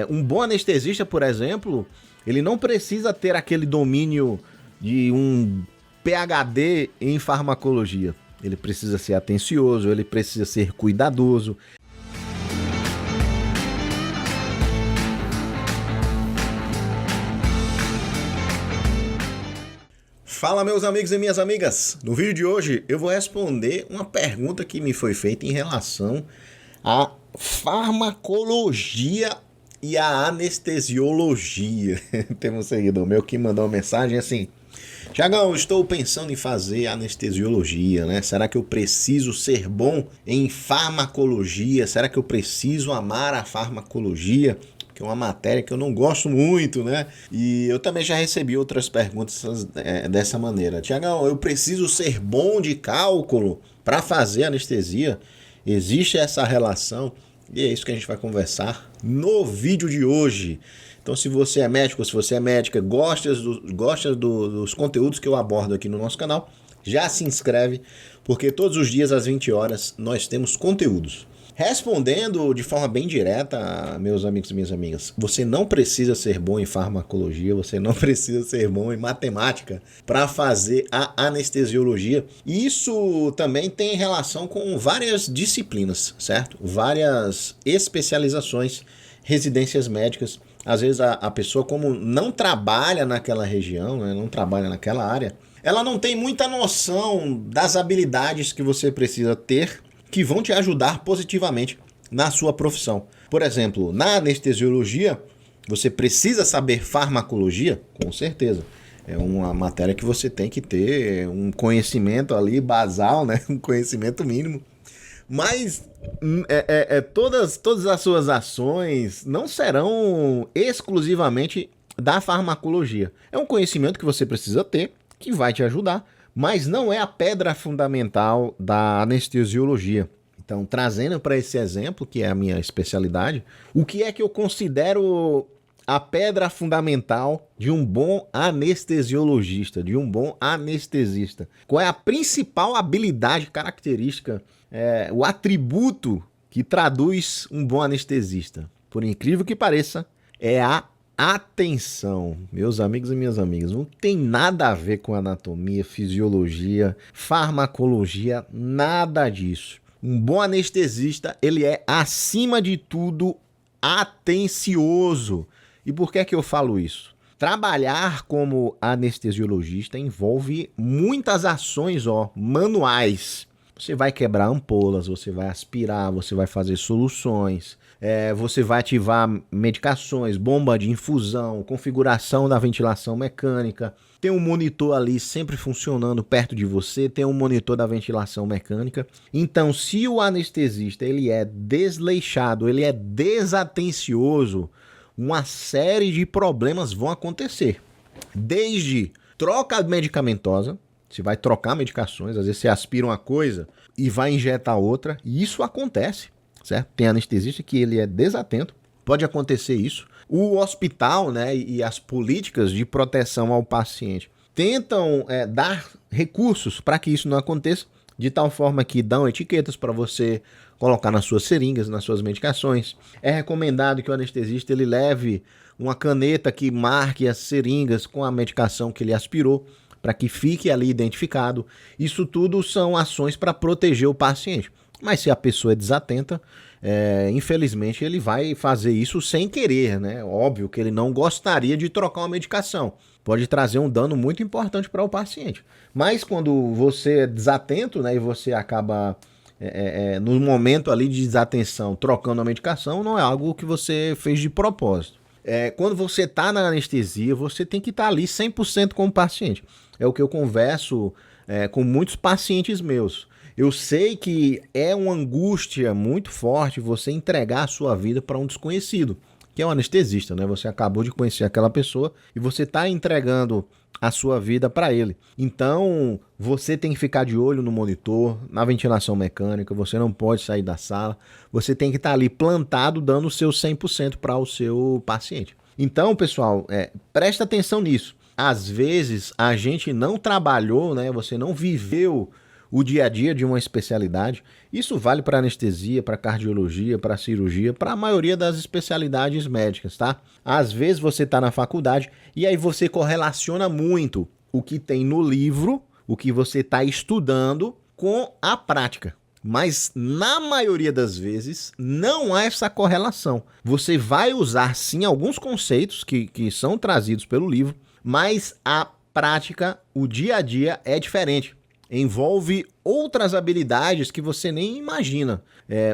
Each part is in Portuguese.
Um bom anestesista, por exemplo, ele não precisa ter aquele domínio de um PhD em farmacologia. Ele precisa ser atencioso, ele precisa ser cuidadoso. Fala, meus amigos e minhas amigas! No vídeo de hoje eu vou responder uma pergunta que me foi feita em relação à farmacologia e à anestesiologia. Tem um seguidor meu que mandou uma mensagem assim: Thiagão, estou pensando em fazer anestesiologia, né? Será que eu preciso ser bom em farmacologia? Será que eu preciso amar a farmacologia? Que é uma matéria que eu não gosto muito, né? E eu também já recebi outras perguntas dessa maneira. Thiagão, eu preciso ser bom de cálculo para fazer anestesia? Existe essa relação? E é isso que a gente vai conversar no vídeo de hoje. Então, se você é médico, se você é médica, gosta dos conteúdos que eu abordo aqui no nosso canal, já se inscreve, porque todos os dias às 20 horas nós temos conteúdos. Respondendo de forma bem direta, meus amigos e minhas amigas, você não precisa ser bom em farmacologia, você não precisa ser bom em matemática para fazer a anestesiologia. E isso também tem relação com várias disciplinas, certo? Várias especializações, residências médicas. Às vezes a pessoa, como não trabalha naquela região, né, não trabalha naquela área, ela não tem muita noção das habilidades que você precisa ter que vão te ajudar positivamente na sua profissão. Por exemplo, na anestesiologia, você precisa saber farmacologia? Com certeza. É uma matéria que você tem que ter um conhecimento ali basal, né? Um conhecimento mínimo. Mas todas as suas ações não serão exclusivamente da farmacologia. É um conhecimento que você precisa ter, que vai te ajudar, mas não é a pedra fundamental da anestesiologia. Então, trazendo para esse exemplo, que é a minha especialidade, o que é que eu considero a pedra fundamental de um bom anestesiologista, de um bom anestesista? Qual é a principal habilidade, característica, o atributo que traduz um bom anestesista? Por incrível que pareça, é a atenção. Meus amigos e minhas amigas, não tem nada a ver com anatomia, fisiologia, farmacologia, nada disso. Um bom anestesista, ele é, acima de tudo, atencioso. E por que é que eu falo isso? Trabalhar como anestesiologista envolve muitas ações manuais. Você vai quebrar ampolas, você vai aspirar, você vai fazer soluções, você vai ativar medicações, bomba de infusão, configuração da ventilação mecânica. Tem um monitor ali sempre funcionando perto de você, tem um monitor da ventilação mecânica. Então, se o anestesista ele é desleixado, ele é desatencioso, uma série de problemas vão acontecer. Desde troca medicamentosa, você vai trocar medicações, às vezes você aspira uma coisa e vai injetar outra, e isso acontece, certo? Tem anestesista que ele é desatento, pode acontecer isso. O hospital, né, e as políticas de proteção ao paciente tentam dar recursos para que isso não aconteça, de tal forma que dão etiquetas para você colocar nas suas seringas, nas suas medicações. É recomendado que o anestesista ele leve uma caneta que marque as seringas com a medicação que ele aspirou, para que fique ali identificado. Isso tudo são ações para proteger o paciente. Mas se a pessoa é desatenta, infelizmente ele vai fazer isso sem querer, né? Óbvio que ele não gostaria de trocar uma medicação. Pode trazer um dano muito importante para o paciente. Mas quando você é desatento, né, e você acaba, no momento ali de desatenção, trocando a medicação, não é algo que você fez de propósito. Quando você está na anestesia, você tem que estar ali 100% com o paciente. É o que eu converso com muitos pacientes meus. Eu sei que é uma angústia muito forte você entregar a sua vida para um desconhecido, que é um anestesista, né? Você acabou de conhecer aquela pessoa e você está entregando a sua vida para ele. Então, você tem que ficar de olho no monitor, na ventilação mecânica, você não pode sair da sala, você tem que estar ali plantado, dando o seu 100% para o seu paciente. Então, pessoal, presta atenção nisso. Às vezes, a gente não trabalhou, né? Você não viveu o dia a dia de uma especialidade. Isso vale para anestesia, para cardiologia, para cirurgia, para a maioria das especialidades médicas, tá? Às vezes você está na faculdade e aí você correlaciona muito o que tem no livro, o que você está estudando, com a prática. Mas na maioria das vezes não há essa correlação. Você vai usar sim alguns conceitos que são trazidos pelo livro, mas a prática, o dia a dia é diferente. Envolve outras habilidades que você nem imagina.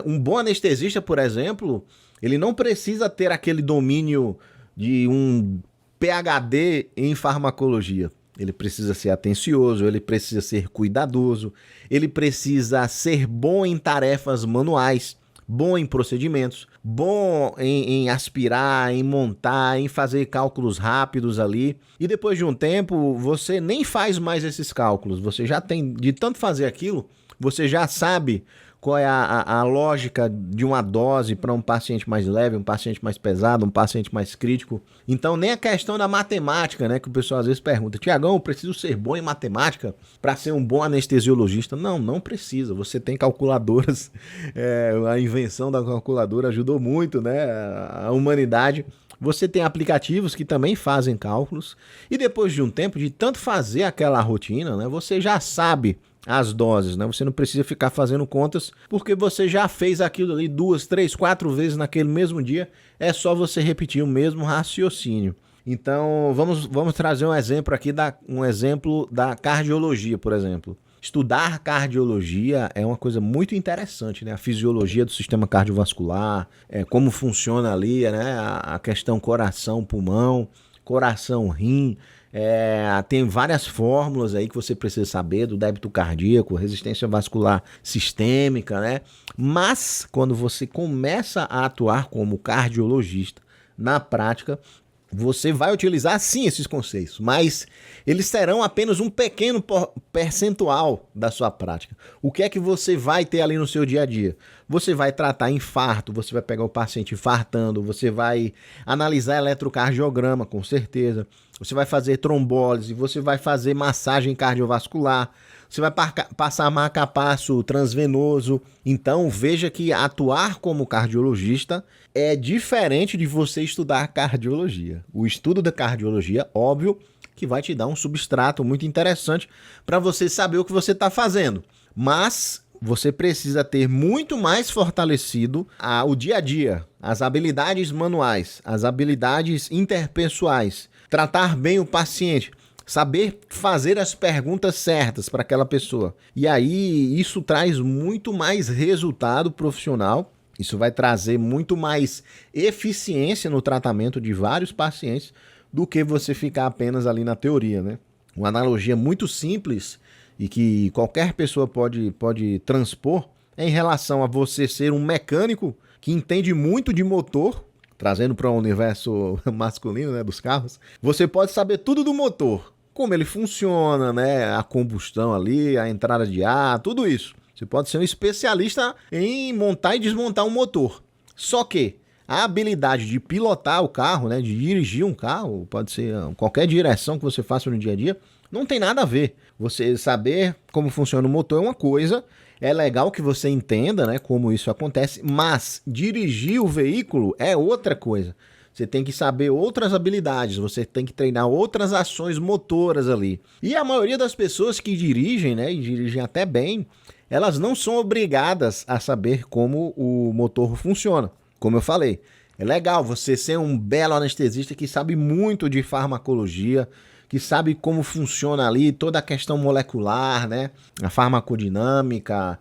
Um bom anestesista, por exemplo, ele não precisa ter aquele domínio de um PhD em farmacologia. Ele precisa ser atencioso, ele precisa ser cuidadoso, ele precisa ser bom em tarefas manuais, bom em procedimentos, bom em aspirar, em montar, em fazer cálculos rápidos ali. E depois de um tempo, você nem faz mais esses cálculos. Você já tem, de tanto fazer aquilo, você já sabe qual é a lógica de uma dose para um paciente mais leve, um paciente mais pesado, um paciente mais crítico. Então, nem a questão da matemática, né, que o pessoal às vezes pergunta, Tiagão, eu preciso ser bom em matemática para ser um bom anestesiologista? Não, não precisa. Você tem calculadoras, a invenção da calculadora ajudou muito, né, a humanidade. Você tem aplicativos que também fazem cálculos e depois de um tempo, de tanto fazer aquela rotina, né, você já sabe as doses, né? Você não precisa ficar fazendo contas porque você já fez aquilo ali 2, 3, 4 vezes naquele mesmo dia. É só você repetir o mesmo raciocínio. Então, vamos trazer um exemplo aqui, um exemplo da cardiologia, por exemplo. Estudar cardiologia é uma coisa muito interessante, né? A fisiologia do sistema cardiovascular, como funciona ali, né? A questão coração-pulmão, coração-rim. Tem várias fórmulas aí que você precisa saber do débito cardíaco, resistência vascular sistêmica, né? Mas quando você começa a atuar como cardiologista na prática, você vai utilizar sim esses conceitos, mas eles serão apenas um pequeno percentual da sua prática. O que é que você vai ter ali no seu dia a dia? Você vai tratar infarto, você vai pegar o paciente infartando, você vai analisar eletrocardiograma, com certeza. Você vai fazer trombólise, você vai fazer massagem cardiovascular, você vai passar marca-passo transvenoso. Então veja que atuar como cardiologista é diferente de você estudar cardiologia. O estudo da cardiologia, óbvio, que vai te dar um substrato muito interessante para você saber o que você está fazendo. Mas você precisa ter muito mais fortalecido o dia a dia, as habilidades manuais, as habilidades interpessoais, tratar bem o paciente, saber fazer as perguntas certas para aquela pessoa. E aí isso traz muito mais resultado profissional, isso vai trazer muito mais eficiência no tratamento de vários pacientes do que você ficar apenas ali na teoria, né? Uma analogia muito simples e que qualquer pessoa pode transpor é em relação a você ser um mecânico que entende muito de motor, trazendo para o universo masculino, né, dos carros. Você pode saber tudo do motor, como ele funciona, né, a combustão ali, a entrada de ar, tudo isso. Você pode ser um especialista em montar e desmontar um motor. Só que a habilidade de pilotar o carro, né, de dirigir um carro, pode ser qualquer direção que você faça no dia a dia, não tem nada a ver. Você saber como funciona o motor é uma coisa, é legal que você entenda, né, como isso acontece, mas dirigir o veículo é outra coisa. Você tem que saber outras habilidades, você tem que treinar outras ações motoras ali. E a maioria das pessoas que dirigem, né, e dirigem até bem, elas não são obrigadas a saber como o motor funciona. Como eu falei, é legal você ser um belo anestesista que sabe muito de farmacologia, que sabe como funciona ali toda a questão molecular, né? A farmacodinâmica,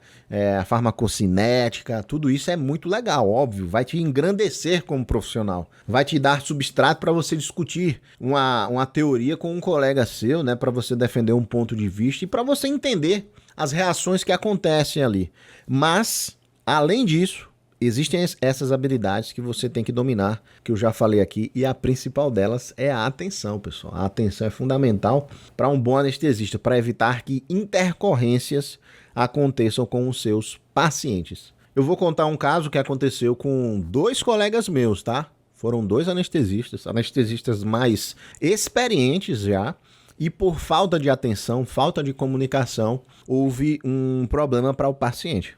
a farmacocinética, tudo isso é muito legal, óbvio. Vai te engrandecer como profissional. Vai te dar substrato para você discutir uma teoria com um colega seu, né? Para você defender um ponto de vista e para você entender as reações que acontecem ali. Mas, além disso, existem essas habilidades que você tem que dominar, que eu já falei aqui, e a principal delas é a atenção, pessoal. A atenção é fundamental para um bom anestesista, para evitar que intercorrências aconteçam com os seus pacientes. Eu vou contar um caso que aconteceu com 2 colegas meus, tá? Foram 2 anestesistas mais experientes já, e por falta de atenção, falta de comunicação, houve um problema para o paciente.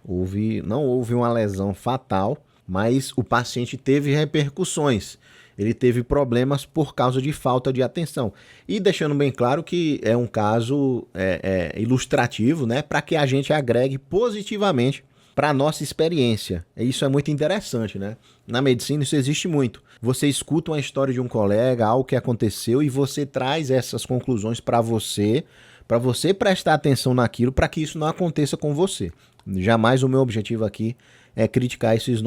Não houve uma lesão fatal, mas o paciente teve repercussões. Ele teve problemas por causa de falta de atenção. E deixando bem claro que é um caso ilustrativo, né, para que a gente agregue positivamente para a nossa experiência. Isso é muito interessante, né? Na medicina isso existe muito. Você escuta uma história de um colega, algo que aconteceu, e você traz essas conclusões para você prestar atenção naquilo, para que isso não aconteça com você. Jamais o meu objetivo aqui é criticar esses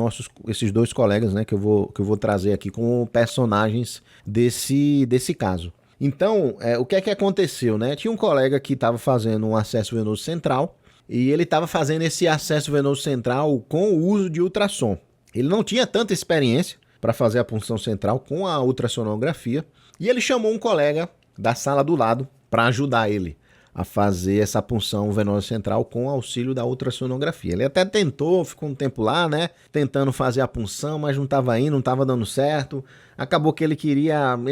dois colegas, né, que eu vou trazer aqui como personagens desse caso. Então, o que é que aconteceu, né? Tinha um colega que estava fazendo um acesso venoso central, e ele estava fazendo esse acesso venoso central com o uso de ultrassom. Ele não tinha tanta experiência para fazer a punção central com a ultrassonografia, e ele chamou um colega da sala do lado para ajudar ele a fazer essa punção venosa central com auxílio da ultrassonografia. Ele até tentou, ficou um tempo lá, né, tentando fazer a punção, mas não estava indo, não estava dando certo. Acabou que ele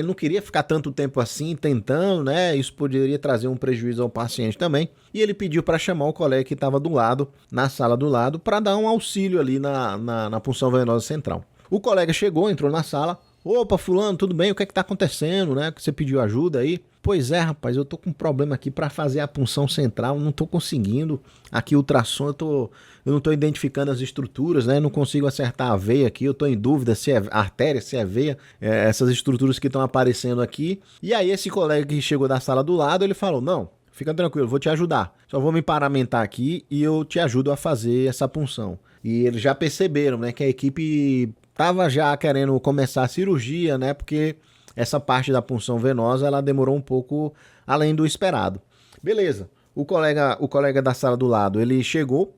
não queria ficar tanto tempo assim tentando, né, isso poderia trazer um prejuízo ao paciente também. E ele pediu para chamar o colega que estava do lado, na sala do lado, para dar um auxílio ali na punção venosa central. O colega chegou, entrou na sala. Opa, fulano, tudo bem? O que é que tá acontecendo, né? Que você pediu ajuda aí? Pois é, rapaz, eu tô com um problema aqui para fazer a punção central, não tô conseguindo. Aqui o ultrassom, eu não tô identificando as estruturas, né? Não consigo acertar a veia aqui, eu tô em dúvida se é artéria, se é veia, essas estruturas que estão aparecendo aqui. E aí esse colega que chegou da sala do lado, ele falou: "Não, fica tranquilo, vou te ajudar. Só vou me paramentar aqui e eu te ajudo a fazer essa punção." E eles já perceberam, né, que a equipe tava já querendo começar a cirurgia, né? Porque essa parte da punção venosa, ela demorou um pouco além do esperado. Beleza. O colega da sala do lado, ele chegou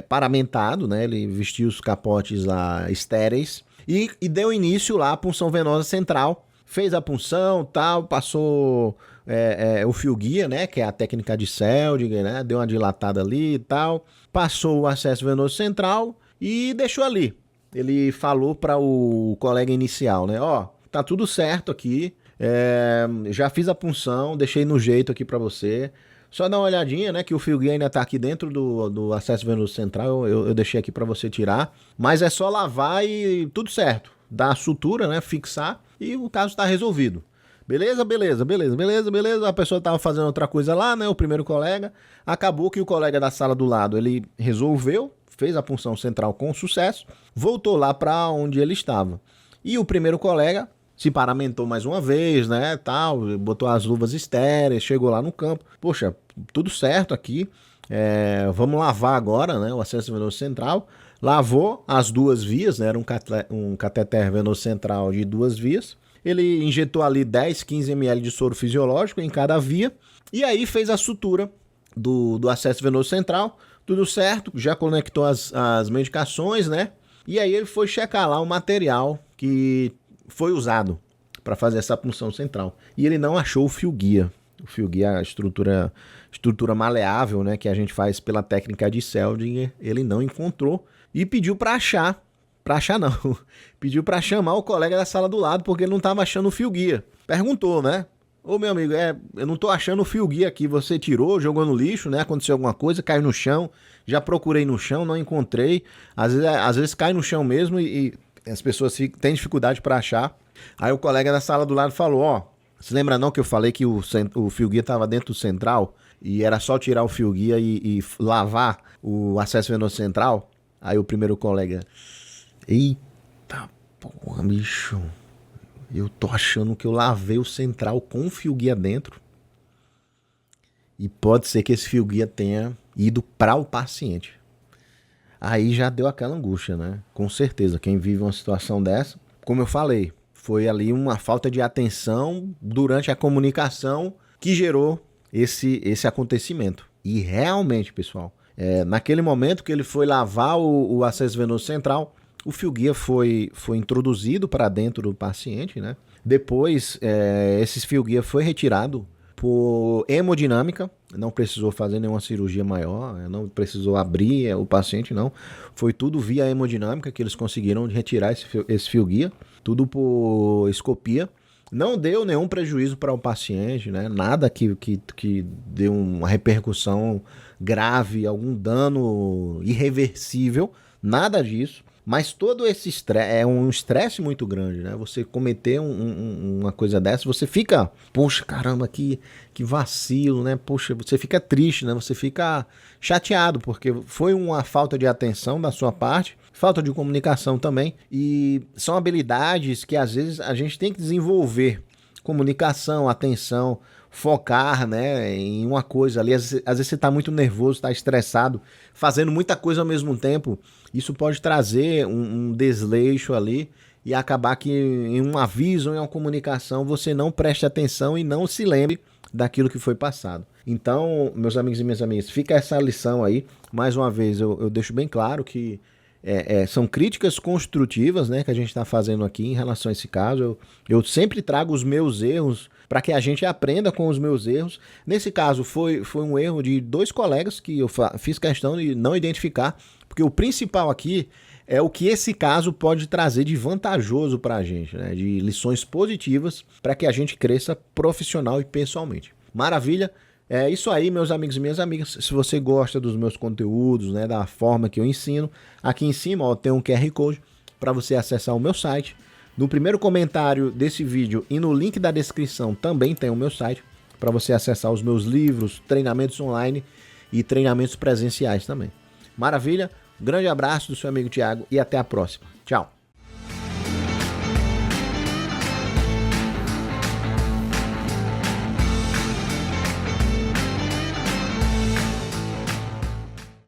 paramentado, né? Ele vestiu os capotes lá estéreis e deu início lá à punção venosa central. Fez a punção, tal, passou o fio guia, né? Que é a técnica de Seldinger, né? Deu uma dilatada ali e tal. Passou o acesso venoso central e deixou ali. Ele falou para o colega inicial, né? Ó, tá tudo certo aqui, já fiz a punção, deixei no jeito aqui para você. Só dá uma olhadinha, né? Que o fio guia ainda tá aqui dentro do acesso venoso central, eu deixei aqui para você tirar. Mas é só lavar e tudo certo. Dar a sutura, né? Fixar e o caso tá resolvido. Beleza, beleza, beleza, beleza, beleza. A pessoa tava fazendo outra coisa lá, né? O primeiro colega. Acabou que o colega da sala do lado, ele resolveu, fez a punção central com sucesso, voltou lá para onde ele estava. E o primeiro colega se paramentou mais uma vez, né, tal, botou as luvas estéreis, chegou lá no campo. Poxa, tudo certo aqui, vamos lavar agora, né, o acesso venoso central. Lavou as duas vias, né, era um cateter venoso central de 2 vias. Ele injetou ali 10, 15 ml de soro fisiológico em cada via, e aí fez a sutura do acesso venoso central. Tudo certo, já conectou as medicações, né? E aí ele foi checar lá o material que foi usado para fazer essa punção central. E ele não achou o fio guia. O fio guia, a estrutura maleável, né? Que a gente faz pela técnica de Seldinger, ele não encontrou. E pediu para achar. Para achar não. Pediu para chamar o colega da sala do lado, porque ele não estava achando o fio guia. Perguntou, né? Ô meu amigo, eu não tô achando o fio guia aqui, você tirou, jogou no lixo, né? Aconteceu alguma coisa, caiu no chão, já procurei no chão, não encontrei. Às vezes cai no chão mesmo e as pessoas têm dificuldade para achar. Aí o colega da sala do lado falou: ó, se lembra não que eu falei que o fio guia tava dentro do central e era só tirar o fio guia e lavar o acesso venoso central? Aí o primeiro colega: eita porra, bicho, eu tô achando que eu lavei o central com o fio guia dentro. E pode ser que esse fio guia tenha ido para o paciente. Aí já deu aquela angústia, né? Com certeza, quem vive uma situação dessa, como eu falei, foi ali uma falta de atenção durante a comunicação que gerou esse acontecimento. E realmente, pessoal, naquele momento que ele foi lavar o acesso venoso central, o fio guia foi introduzido para dentro do paciente, né? Depois, esse fio guia foi retirado por hemodinâmica, não precisou fazer nenhuma cirurgia maior, não precisou abrir o paciente, não. Foi tudo via hemodinâmica que eles conseguiram retirar esse fio guia, tudo por escopia. Não deu nenhum prejuízo para o paciente, né? Nada que deu uma repercussão grave, algum dano irreversível, nada disso. Mas todo esse estresse é um estresse muito grande, né? Você cometer uma coisa dessa, você fica, poxa, caramba, que vacilo, né? Poxa, você fica triste, né? Você fica chateado, porque foi uma falta de atenção da sua parte, falta de comunicação também, e são habilidades que às vezes a gente tem que desenvolver. Comunicação, atenção, focar, né, em uma coisa ali. Às vezes você está muito nervoso, está estressado, fazendo muita coisa ao mesmo tempo. Isso pode trazer um desleixo ali e acabar que em um aviso ou em uma comunicação você não preste atenção e não se lembre daquilo que foi passado. Então, meus amigos e minhas amigas, fica essa lição aí. Mais uma vez, eu deixo bem claro que são críticas construtivas, né, que a gente está fazendo aqui em relação a esse caso. Eu sempre trago os meus erros para que a gente aprenda com os meus erros. Nesse caso, foi um erro de 2 colegas que eu fiz questão de não identificar, porque o principal aqui é o que esse caso pode trazer de vantajoso para a gente, né, de lições positivas para que a gente cresça profissional e pessoalmente. Maravilha! É isso aí, meus amigos e minhas amigas. Se você gosta dos meus conteúdos, né, da forma que eu ensino, aqui em cima ó, tem um QR Code para você acessar o meu site. No primeiro comentário desse vídeo e no link da descrição também tem o meu site para você acessar os meus livros, treinamentos online e treinamentos presenciais também. Maravilha? Um grande abraço do seu amigo Thiago e até a próxima. Tchau!